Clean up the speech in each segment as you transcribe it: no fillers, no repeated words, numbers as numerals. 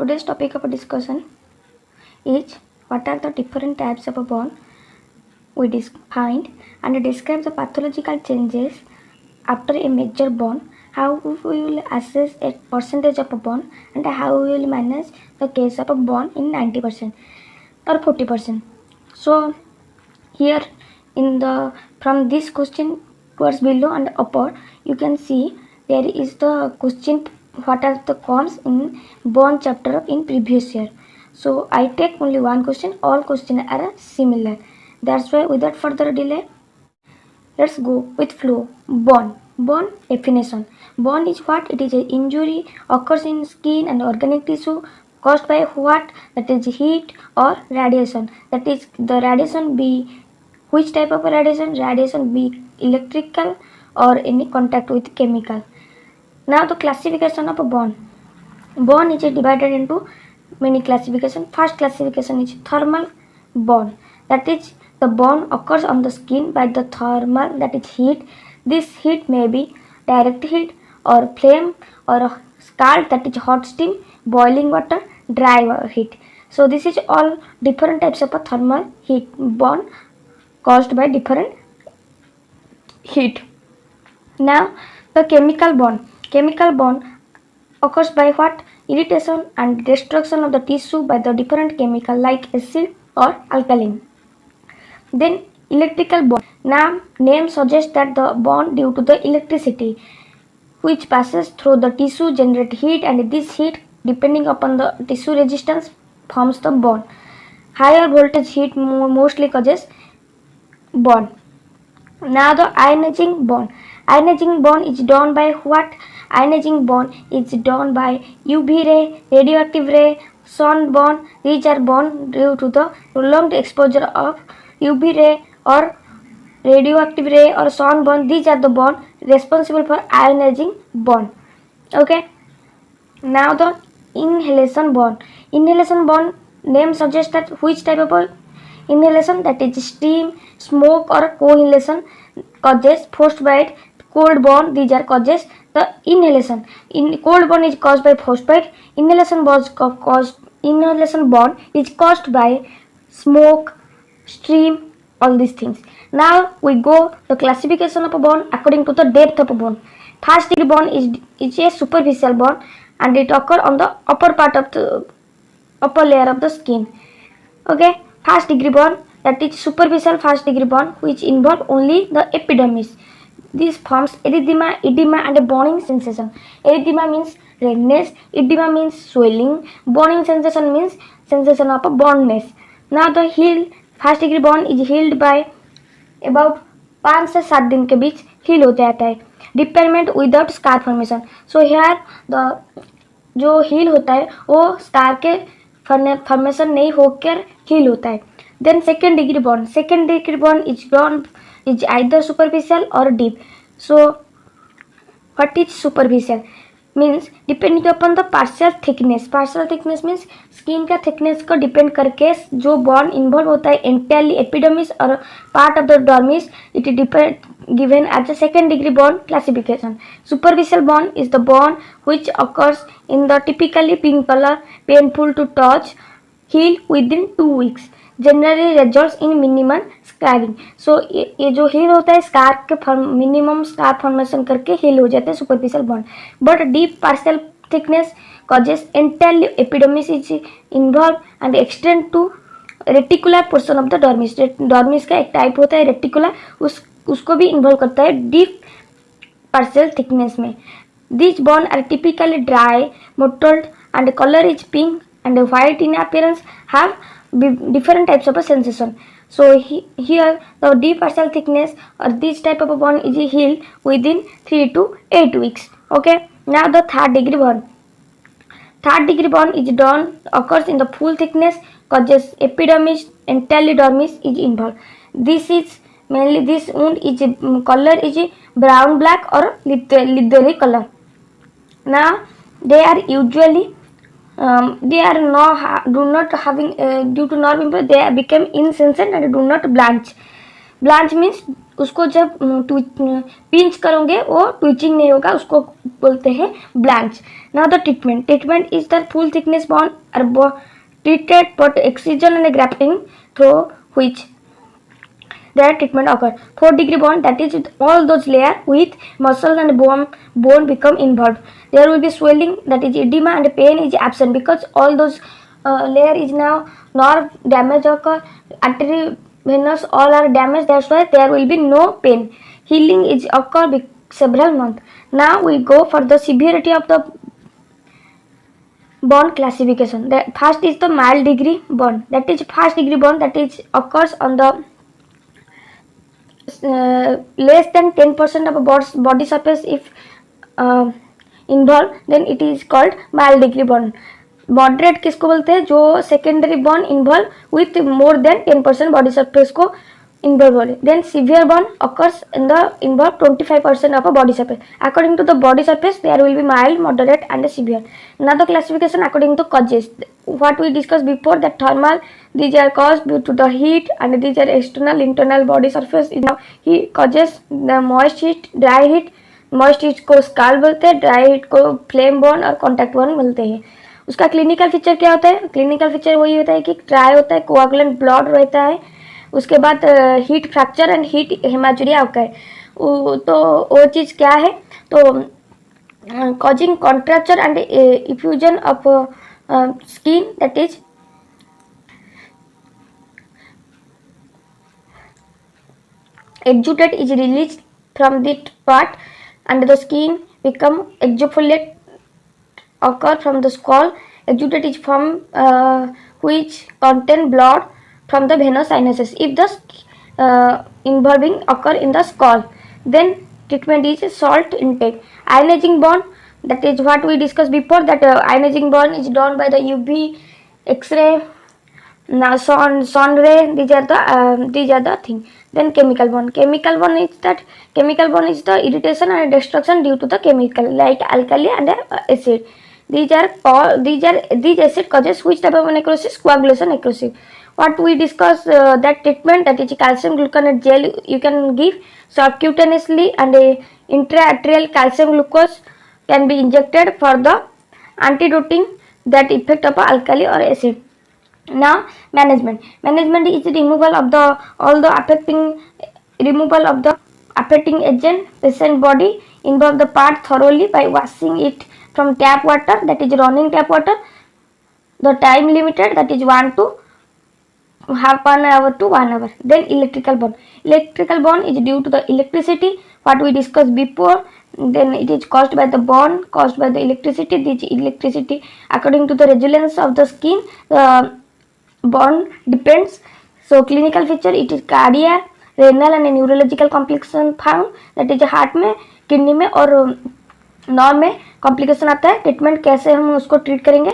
Today's topic of discussion is what are the different types of a bond we defined and describe the pathological changes after a major bond, how we will assess a percentage of a bond, and how we will manage the case of a bond in 90% or 40%. So here in the from this question towards below and upper, you can see there is the question what are the comes in bond chapter in previous year. So I take only one question, all questions are similar. That's why without further delay, let's go with flow. Bond definition. Bond is what? It is an injury occurs in skin and organic tissue caused by what? That is heat or radiation. That is the radiation be which type of radiation? Radiation be electrical or any contact with chemical. Now the classification of a bond. Bond is divided into many classification. First classification is thermal bond. That is the bond occurs on the skin by the thermal, that is heat. This heat may be direct heat or flame or scald, that is hot steam, boiling water, dry heat. So this is all different types of a thermal heat bond caused by different heat. Now the chemical bond. Chemical bond occurs by what? Irritation and destruction of the tissue by the different chemical like acid or alkaline. Then electrical bond. Now name suggests that the bond due to the electricity which passes through the tissue generate heat, and this heat depending upon the tissue resistance forms the bond. Higher voltage heat mostly causes bond. Now the ionizing bond. Ionizing bond is done by what? Ionizing bond is done by UV ray, radioactive ray, sun bond. These are bond due to the prolonged exposure of UV ray or radioactive ray or sun bond. These are the bond responsible for ionizing bond. Okay. Now the inhalation bond. Inhalation bond name suggests that which type of inhalation, that is steam, smoke or co-inhalation causes frostbite. Cold bond, these are causes the inhalation. In cold bond is caused by frostbite. Inhalation bond is caused by smoke, steam, all these things. Now we go the classification of a bond according to the depth of a bond. First degree bond is a superficial bond and it occurs on the upper part of the upper layer of the skin. Okay, first degree bond, that is superficial first degree bond which involve only the epidermis. This forms erythema, edema and a burning sensation. Erythema means redness, edema means swelling, burning sensation means sensation of a burnedness. Now the heal first degree बॉन्ड is healed by about 5 से 7 दिन के बीच heal हो जाता है. Repayment without scar formation. So here the जो heal होता है वो स्कार के फॉर्मेशन नहीं होकर हील होता है. देन सेकेंड डिग्री बॉन्ड इज आइदर सुपरफिशियल और deep. So what is superficial means depending upon the partial thickness. Partial thickness means skin का थिकनेस को डिपेंड करके जो बॉन्ड इन्वॉल्व होता है एंटायरली एपिडर्मिस और part of the dermis. It depend given as a second degree bond classification. Superficial bond is the bond which occurs in the typically pink color, painful to touch, heal within 2 weeks, generally results in minimum scarring. So ये जो heal होता है scar के minimum scar formation करके heal हो जाते हैं superficial bond. But deep partial thickness causes entirely epidermis is involved and extend to reticular portion of the dermis. Dermis का एक टाइप होता है रेटिकुलर, उसको भी इन्वॉल्व करता है डीप पार्शियल थिकनेस में. These bonds are typically dry, mottled, and the color is pink and white in appearance, have different types of a sensation. So here the deep partial thickness or this type of a bond is healed within 3 to 8 weeks. Okay. Now the third degree bond. Third degree bond is done occurs in the full thickness, causes epidermis, entirely dermis is involved. This is mainly this wound is color is brown black or leathery color. Now they are usually they are do not having due to nerve injury they become insensate and do not blanch. Blanch means उसको जब pinch करोगे वो twitching नहीं होगा, उसको बोलते हैं blanch. Now the treatment is the full thickness बॉन्ड are treated but excision and grafting through which their treatment occur. 4-degree bond, that is all those layer with muscles and bone become involved. There will be swelling, that is edema, and pain is absent because all those layer is now nerve damage occur, artery venous all are damaged, that's why there will be no pain. Healing is occur several months. Now we go for the severity of the bond classification. The first is the mild degree bond, that is first degree bond, that is occurs on the less than 10% of a body surface if involved, then it is called mild degree bond. Moderate किसको बोलते हैं, जो secondary bond involved with more than 10% body surface को involve बोले. Then severe bond occurs in the involve 25% of a body surface. According to the body surface there will be mild, moderate and severe. Now the classification according to causes, what we discussed before, that thermal, these are caused due to the heat, and these are external internal body surface. Now he causes the moist heat, dry heat. moist heat को scale बोलते हैं, dry heat को flame born और contact born बोलते हैं. उसका clinical feature क्या होता है, क्लिनिकल फीचर वही होता है कि ड्राई होता है, कोआगुलेंट ब्लड रहता है, उसके बाद हीट फ्रैक्चर एंड हीट हेमाचुरिया होता है. तो वो चीज़ क्या है, तो causing contracture and effusion of skin, that is exudate is released from that part and the skin become exfoliate occur from the skull. Exudate is from which contain blood from the venous sinuses if the involving occur in the skull. Then treatment is salt intake. Ionizing bond, that is what we discussed before, that ionizing bond is done by the UV, X-ray, sun ray, these are the thing. Then chemical bond is the irritation and destruction due to the chemical like alkali and acid. These acid causes which type of necrosis, coagulation necrosis. What we discuss, that treatment, that is calcium gluconate gel you can give subcutaneously, and intraarterial calcium glucose can be injected for the antidoting that effect of alkali or acid. Now management is removal of the affecting agent. Patient body involve the part thoroughly by washing it from tap water, that is running tap water. The time limited, that is 1 hour to 1 hour. Then electrical bond is due to the electricity, what we discussed before. Then it is caused by the bond caused by the electricity. This electricity according to the resilience of the skin, bond depends. So clinical feature, it is cardiac, renal and neurological complication found, that is heart में, kidney में और nerve में complication आता है. Treatment कैसे हम उसको treat करेंगे,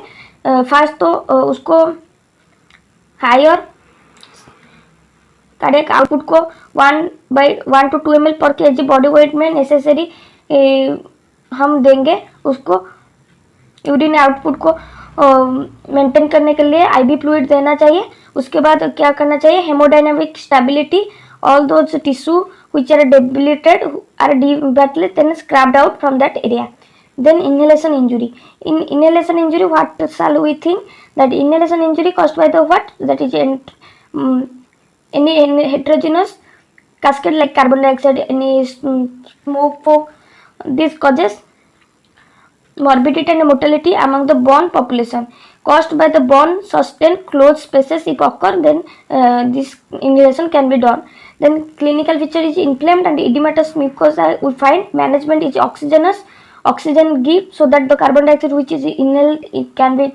फर्स्ट तो उसको हायर कार्डियक आउटपुट को 1 to 2 ml पर kg बॉडी वेट में नेसेसरी हम देंगे. उसको यूरिन आउटपुट को मेंटेन करने के लिए आईवी फ्लूइड देना चाहिए. उसके बाद क्या करना चाहिए, haemodynamic stability, all those tissue which are debilitated are debatted then scrapped out from that area. Then inhalation injury. In inhalation injury, what shall we think, that inhalation injury caused by the what, that is any heterogeneous cascade like carbon dioxide, any smoke, fog. This causes morbidity and mortality among the bone population. Caused by the bone sustained closed spaces if occur, then this inhalation can be done. Then clinical feature is inflamed and edematous mucosa. We find management is oxygen give so that the carbon dioxide which is inhaled it can be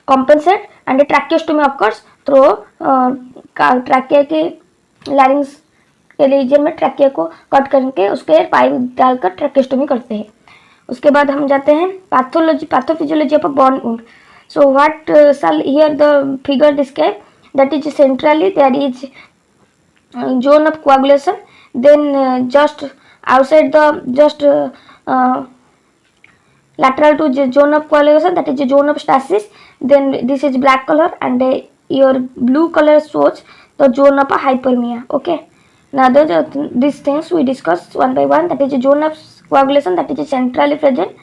compensated, and a tracheostomy occurs through trachea के लैरिंग्स के reason में trachea को cut करके उसके pipe डालकर ट्रैकेस्टोमी करते हैं. उसके बाद हम जाते हैं pathophysiology of a bone wound. So what shall here the figure describe, that is centrally there is zone of coagulation, then just outside the lateral to zone of coagulation, that is the zone of stasis. Then this is black color, and your blue color shows the zone of a hyperemia. Okay, Now these things we discuss one by one. That is a zone of coagulation, that is centrally present,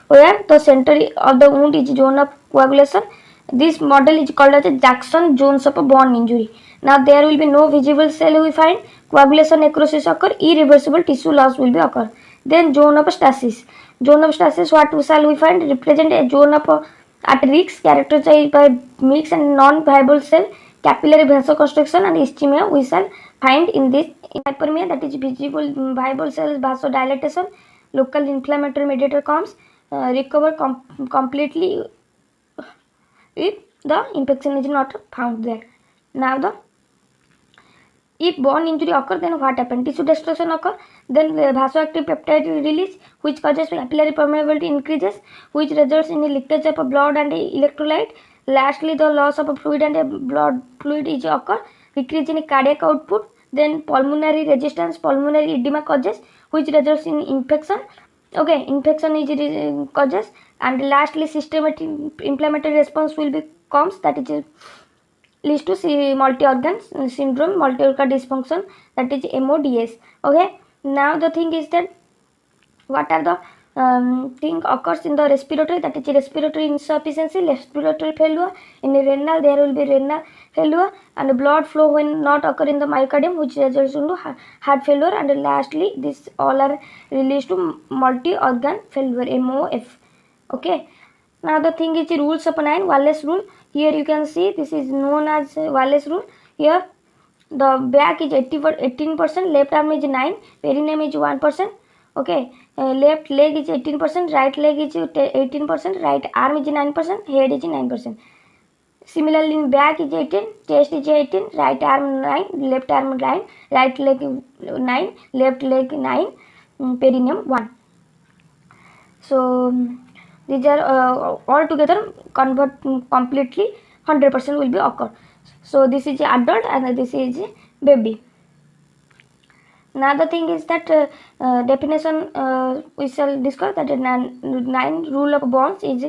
where the center of the wound is zone of coagulation. This model is called as a Jackson zones of a bone injury. Now there will be no visible cell we find, coagulation necrosis occur, irreversible tissue loss will be occur. Then zone of stasis. Zone of stasis, what shall we find? Represent a zone of at risk characterized by mixed and non-viable cell, capillary vasoconstriction and ischemia we shall find in this. In hyperemia, that is visible viable cells vasodilatation, local inflammatory mediator comes, recover completely if the infection is not found there. Now if bone injury occur, then what happen? Tissue destruction occur, then the vasoactive peptide release, which causes capillary permeability increases, which results in the leakage of blood and electrolyte. Lastly, the loss of fluid and blood fluid is occur, decrease in cardiac output, then pulmonary resistance, pulmonary edema causes, which results in infection. Okay, infection is causes, and lastly systematic inflammatory response will be comes, that is leads to multi-organ syndrome, multi-organ dysfunction, that is MODS. Okay, now the thing is that what are the thing occurs in the respiratory, that is respiratory insufficiency, respiratory failure. In the renal, there will be renal failure, and blood flow when not occur in the myocardium, which results into heart failure, and lastly this all are released to multi-organ failure, MOF. Okay, now the thing is the rules of 9, Wallace rule. Here you can see this is known as Wallace rule. Here the back is 18%, left arm is 9, perineum is 1%. Okay, left leg is 18%, right leg is 18%, right arm is 9%, head is 9%. Similarly in back is 18, chest is 18, right arm 9, left arm 9, right leg 9, left leg 9, perineum 1. So these are all together convert completely 100% will be occur. So this is adult and this is baby. Now the thing is that definition we shall discuss, that 9 rule of bones is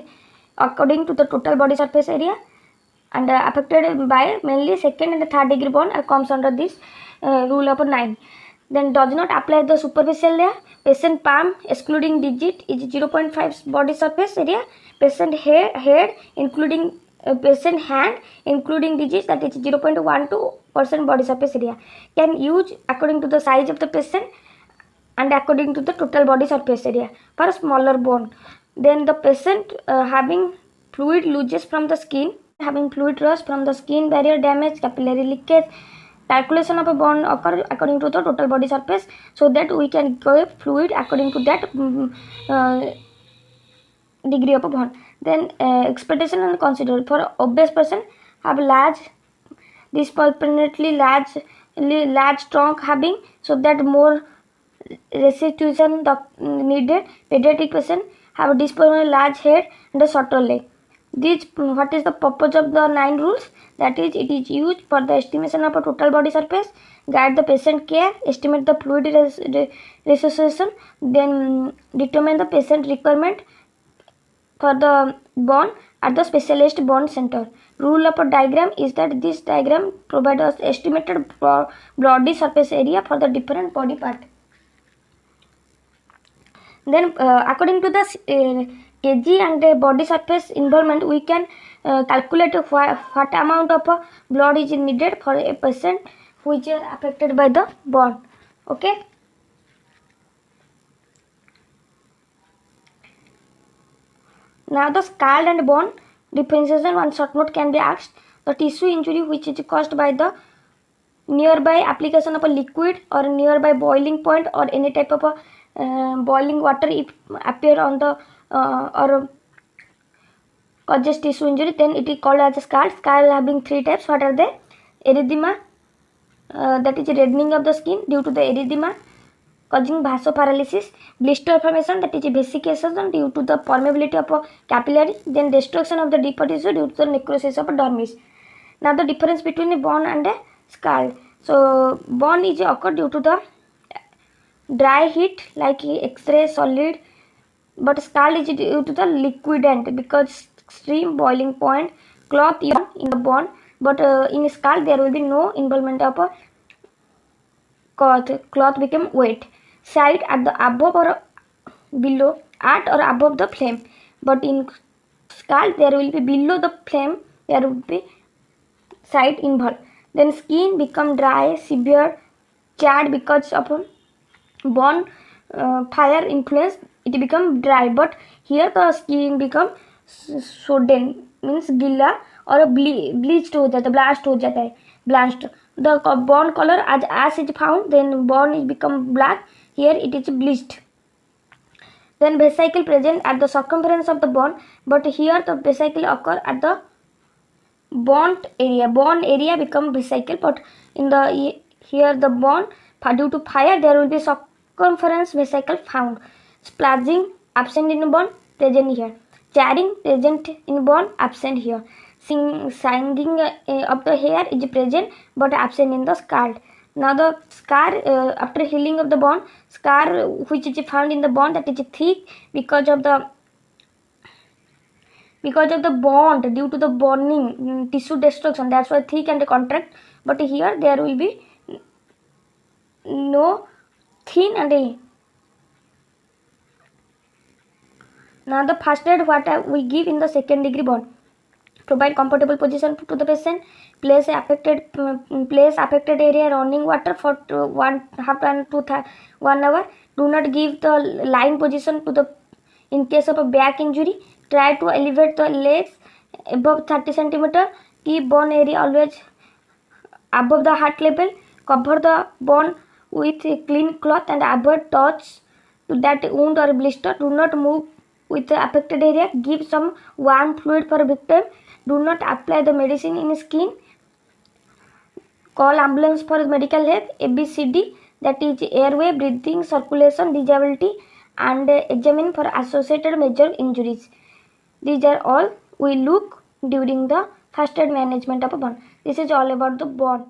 according to the total body surface area, and affected by mainly second and third degree bone comes under this rule of 9. Then does not apply the superficial layer. Patient palm excluding digit is 0.5 body surface area. Patient head including patient hand including digits, that is 0.12% body surface area, can use according to the size of the patient and according to the total body surface area for a smaller bone. Then the patient having fluid loses from the skin, having fluid loss from the skin barrier damage, capillary leakage, calculation of a bone occur according to the total body surface, so that we can give fluid according to that degree of a bone. Then expectation and consider for obese person have large, disproportionately large trunk having, so that more restitution needed. Pediatric person have a disproportionately large head and a shorter leg. This, what is the purpose of the 9 rules? That is, it is used for the estimation of a total body surface, guide the patient care, estimate the fluid resuscitation, then determine the patient requirement for the bone at the specialist bone center. Rule of a diagram is that this diagram provides us estimated body surface area for the different body part. Then according to the kg and body surface involvement, we can calculate what amount of blood is needed for a patient which are affected by the bone. Okay. Now the scald and bone differentiation, one short note can be asked. The tissue injury which is caused by the nearby application of a liquid or nearby boiling point or any type of a boiling water if appear on the or causes tissue injury, then it is called as a scald. Scald having 3 types. What are they? Erythema, that is reddening of the skin due to the erythema causing vasoparalysis. Blister formation, that is vesicization due to the permeability of a capillary. Then destruction of the deeper tissue due to the necrosis of a dermis. Now the difference between the bone and a scald. So bone is occur due to the dry heat like X-ray solid, but scald is due to the liquidant because extreme boiling point cloth in the bone, but in scald there will be no involvement of a cloth became wet. Side at the above or below, at or above the flame. But in scald, there will be below the flame, there will be side involved. Then skin become dry, severe, charred because of burn fire influence. It become dry, but here the skin become sodden, means gilla और bleached हो जाता है, blast हो जाता है, blanched. The bone color as ash is found, then bone is become black. Here it is bleached. Then vesicle present at the circumference of the bone, but here the vesicle occur at the burnt area. Bone area become vesicle, but in the here the bone, due to fire, there will be circumference vesicle found. Splashing absent in bone, present here. Charring present in bone, absent here. Singing of the hair is present but absent in the scald. Now the scar after healing of the bone, scar which is found in the bone, that is thick because of the bond due to the burning, tissue destruction, that's why thick and contract. But here there will be no thin and now the first aid what we give in the second degree burn: provide comfortable position to the patient, place affected area running water for 1.5 to 1 hour. Do not give the lying position to the in case of a back injury. Try to elevate the legs above 30 centimeter. Keep bone area always above the heart level. Cover the bone with a clean cloth and avoid touch to that wound or blister. Do not move with the affected area. Give some warm fluid for victim. Do not apply the medicine in skin. Call ambulance for medical help. ABCD, that is airway, breathing, circulation, disability, and examine for associated major injuries. These are all we look during the first aid management of a burn. This is all about the burn.